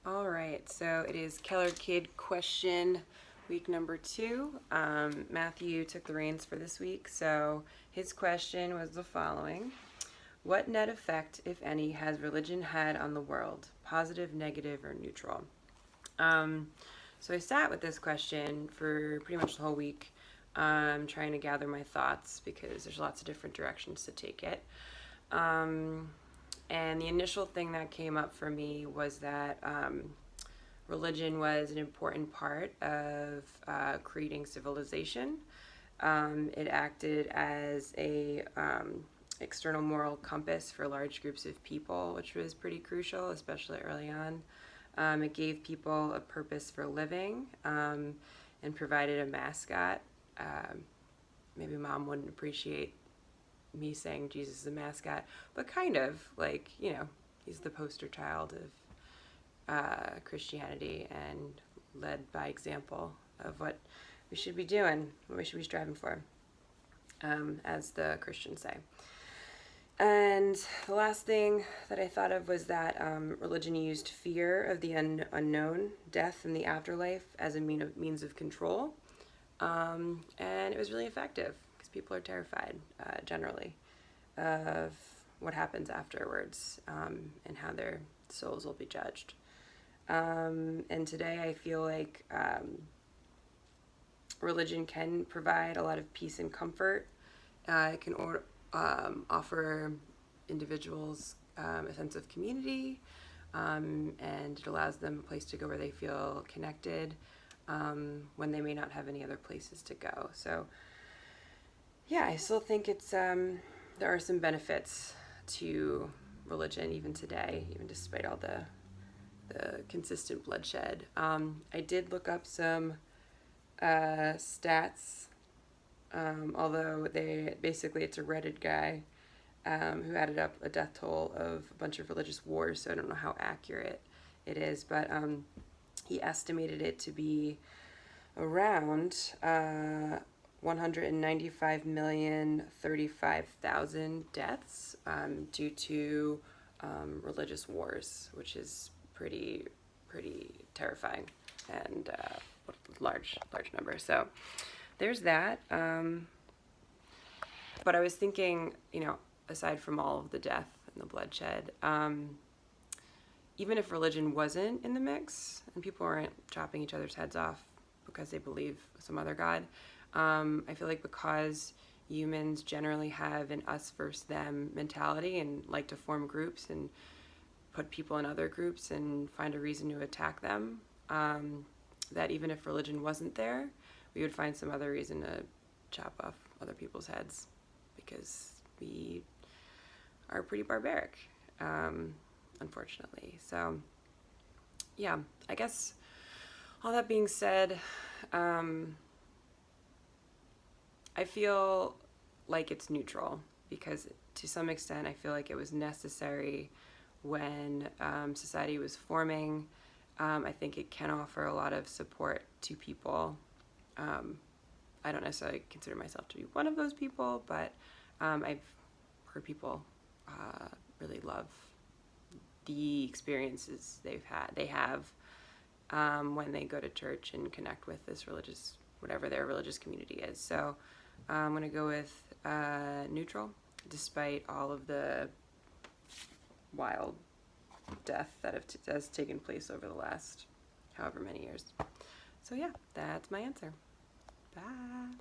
All right, so it is Keller Kid question week number 2. Matthew took the reins for this week, so his question was the following. What net effect, if any, has religion had on the world? Positive, negative, or neutral? So I sat with this question for pretty much the whole week, trying to gather my thoughts because there's lots of different directions to take it. And the initial thing that came up for me was that religion was an important part of creating civilization. It acted as a external moral compass for large groups of people, which was pretty crucial, especially early on. It gave people a purpose for living and provided a mascot. Maybe Mom wouldn't appreciate me saying Jesus is a mascot, but kind of, like, he's the poster child of Christianity and led by example of what we should be doing, what we should be striving for, as the Christians say. And the last thing that I thought of was that religion used fear of the unknown, death, and the afterlife as a means of control. And it was really effective because people are terrified, generally, of what happens afterwards and how their souls will be judged. And today I feel like religion can provide a lot of peace and comfort. It can offer individuals a sense of community, and it allows them a place to go where they feel connected when they may not have any other places to go. So yeah, I still think it's there are some benefits to religion even today, even despite all the consistent bloodshed. I did look up some stats, although it's a Reddit guy who added up a death toll of a bunch of religious wars, so I don't know how accurate it is, but he estimated it to be around 195,035,000 deaths due to religious wars, which is pretty terrifying and a large number. So there's that. But I was thinking, aside from all of the death and the bloodshed, even if religion wasn't in the mix and people weren't chopping each other's heads off because they believe some other God, I feel like because humans generally have an us versus them mentality and like to form groups and put people in other groups and find a reason to attack them, that even if religion wasn't there, we would find some other reason to chop off other people's heads because we are pretty barbaric, unfortunately. So yeah, I guess all that being said, I feel like it's neutral because to some extent I feel like it was necessary when society was forming. I think it can offer a lot of support to people. I don't necessarily consider myself to be one of those people, but I've heard people really love the experiences they have when they go to church and connect with this religious, whatever their religious community is. So I'm going to go with neutral, despite all of the wild death that has taken place over the last however many years. So yeah, that's my answer. Bye.